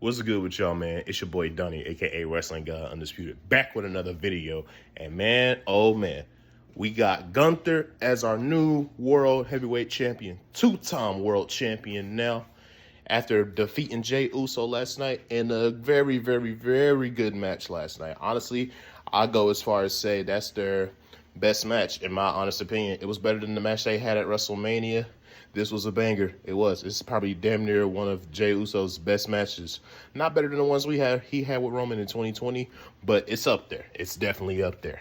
What's good with y'all, man? It's your boy Dunny, aka Wrestling God Undisputed, back with another video. And man, oh man, we got Gunther as our new world heavyweight champion, two-time world champion now, after defeating Jey Uso last night in a very, very, very good match last night. Honestly, I go as far as say that's their best match, in my honest opinion. It was better than the match they had at WrestleMania. This was a banger. It was. It's probably damn near one of Jey Uso's best matches. Not better than the ones he had with Roman in 2020, but it's up there. It's definitely up there.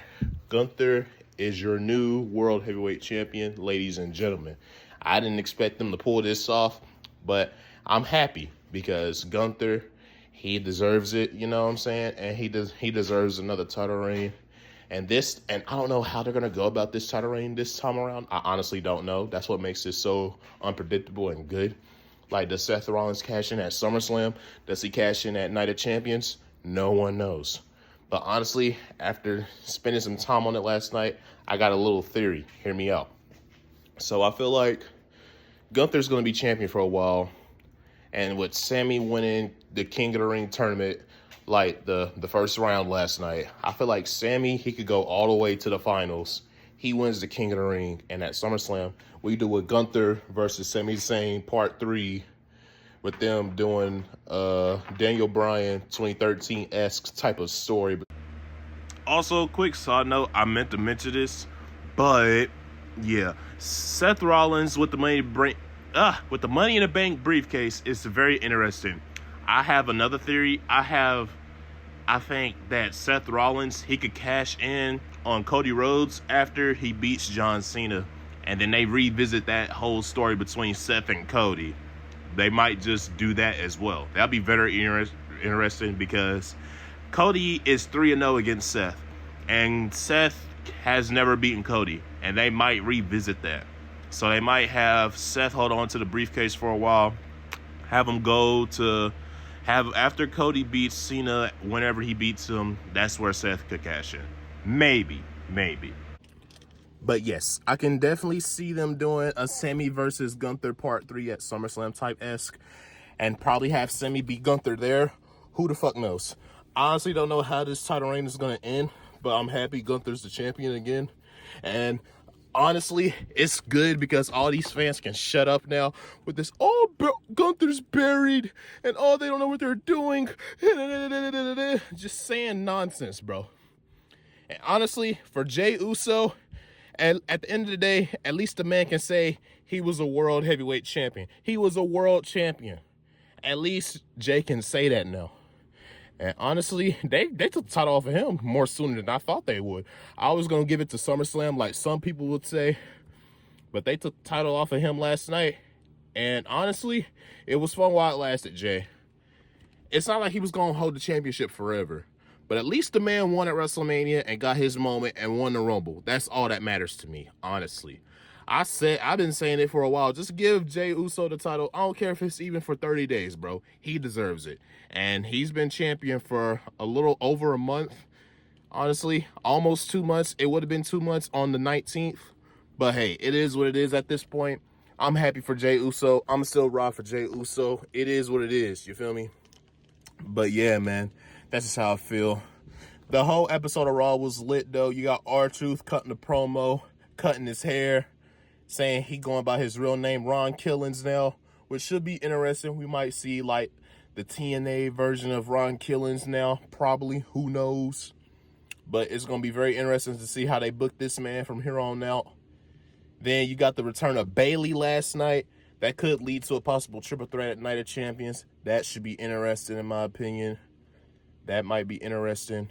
Gunther is your new world heavyweight champion, ladies and gentlemen. I didn't expect them to pull this off, but I'm happy because Gunther, he deserves it, you know what I'm saying? And he deserves another title reign. And I don't know how they're going to go about this title reign this time around. I honestly don't know. That's what makes it so unpredictable and good. Like, does Seth Rollins cash in at SummerSlam? Does he cash in at Night of Champions? No one knows. But honestly, after spending some time on it last night, I got a little theory. Hear me out. So I feel like Gunther's going to be champion for a while. And with Sammy winning the King of the Ring tournament, like the first round last night, I feel like Sammy, he could go all the way to the finals. He wins the King of the Ring, and at SummerSlam, we do a Gunther versus Sami Zayn Part 3 with them doing Daniel Bryan 2013-esque type of story. Also, quick side note, I meant to mention this, but yeah, Seth Rollins with the Money in the Bank briefcase is very interesting. I have another theory. I think that Seth Rollins, he could cash in on Cody Rhodes after he beats John Cena. And then they revisit that whole story between Seth and Cody. They might just do that as well. That'd be very interesting because Cody is 3-0 against Seth. And Seth has never beaten Cody. And they might revisit that. So they might have Seth hold on to the briefcase for a while. Have him go to... after Cody beats Cena, whenever he beats him, that's where Seth could cash in. Maybe. But yes, I can definitely see them doing a Sammy versus Gunther Part 3 at SummerSlam type-esque. And probably have Sammy beat Gunther there. Who the fuck knows? I honestly don't know how this title reign is going to end. But I'm happy Gunther's the champion again. And honestly, it's good because all these fans can shut up now with this, Gunther's buried and they don't know what they're doing. Just saying nonsense, bro. And honestly, for Jey Uso, and at the end of the day, at least the man can say he was a world heavyweight champion. He was a world champion. At least Jey can say that now. And honestly, they took the title off of him more sooner than I thought they would. I was going to give it to SummerSlam like some people would say. But they took the title off of him last night. And honestly, it was fun while it lasted, Jey. It's not like he was going to hold the championship forever. But at least the man won at WrestleMania and got his moment and won the Rumble. That's all that matters to me, honestly. I've been saying it for a while. Just give Jey Uso the title. I don't care if it's even for 30 days, bro. He deserves it. And he's been champion for a little over a month. Honestly, almost 2 months. It would have been 2 months on the 19th. But hey, it is what it is at this point. I'm happy for Jey Uso. I'm still ride for Jey Uso. It is what it is. You feel me? But yeah, man. That's just how I feel. The whole episode of Raw was lit, though. You got R-Truth cutting the promo, cutting his hair, saying he going by his real name, Ron Killings now, which should be interesting. We might see, like, the TNA version of Ron Killings now, probably. Who knows? But it's going to be very interesting to see how they book this man from here on out. Then you got the return of Bayley last night. That could lead to a possible triple threat at Night of Champions. That should be interesting, in my opinion. That might be interesting.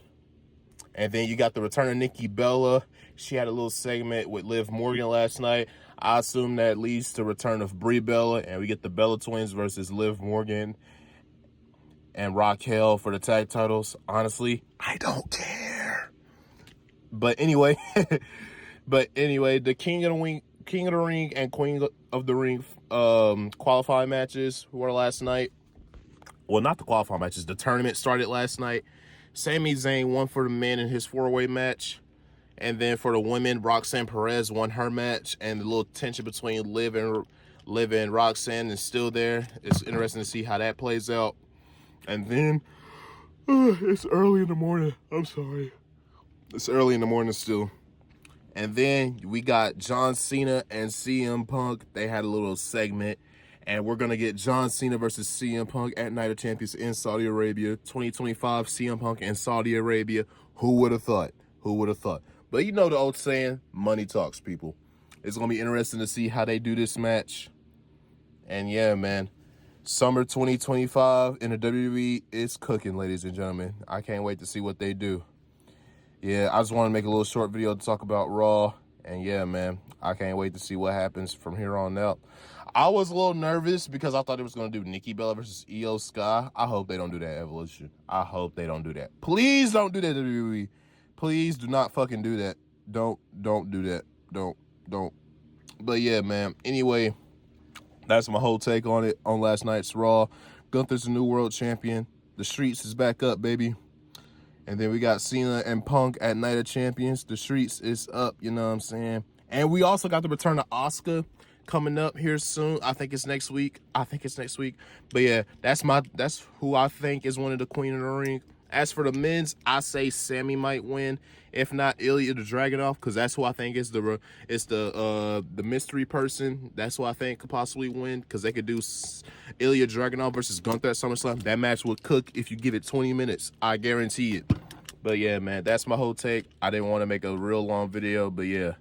And then you got the return of Nikki Bella. She had a little segment with Liv Morgan last night. I assume that leads to return of Brie Bella. And we get the Bella Twins versus Liv Morgan and Raquel for the tag titles. Honestly, I don't care. But anyway, the King of the Ring and Queen of the Ring qualifying matches were last night. Well, not the qualifying matches. The tournament started last night. Sami Zayn won for the men in his 4-way match. And then for the women, Roxanne Perez won her match. And the little tension between Liv and Roxanne is still there. It's interesting to see how that plays out. And then it's early in the morning. I'm sorry. It's early in the morning still. And then we got John Cena and CM Punk. They had a little segment. And we're going to get John Cena versus CM Punk at Night of Champions in Saudi Arabia. 2025, CM Punk in Saudi Arabia. Who would have thought? Who would have thought? But you know the old saying, money talks, people. It's going to be interesting to see how they do this match. And yeah, man. Summer 2025 in the WWE is cooking, ladies and gentlemen. I can't wait to see what they do. Yeah, I just want to make a little short video to talk about Raw. And yeah, man, I can't wait to see what happens from here on out. I was a little nervous because I thought it was going to do Nikki Bella versus Io Sky. I hope they don't do that, Evolution. I hope they don't do that. Please don't do that, WWE. Please do not fucking do that. Don't do that. Don't. But yeah, man. Anyway, that's my whole take on it on last night's Raw. Gunther's the new world champion. The streets is back up, baby. And then we got Cena and Punk at Night of Champions. The streets is up, you know what I'm saying? And we also got the return of Asuka coming up here soon. I think it's next week. But yeah, that's who I think is one of the Queen of the Ring. As for the men's, I say Sammy might win. If not, Ilya the Dragunov, because that's who I think is the mystery person. That's who I think could possibly win, because they could do Ilya Dragunov versus Gunther at SummerSlam. That match would cook if you give it 20 minutes. I guarantee it. But yeah, man, that's my whole take. I didn't want to make a real long video, but yeah.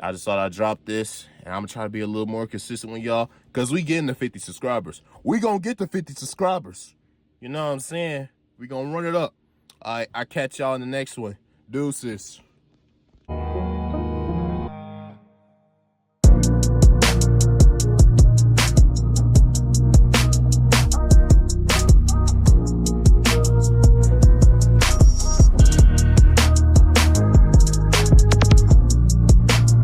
I just thought I'd drop this, and I'm going to try to be a little more consistent with y'all, because we getting to 50 subscribers. We going to get to 50 subscribers. You know what I'm saying? We going to run it up. All right, I catch y'all in the next one. Deuces.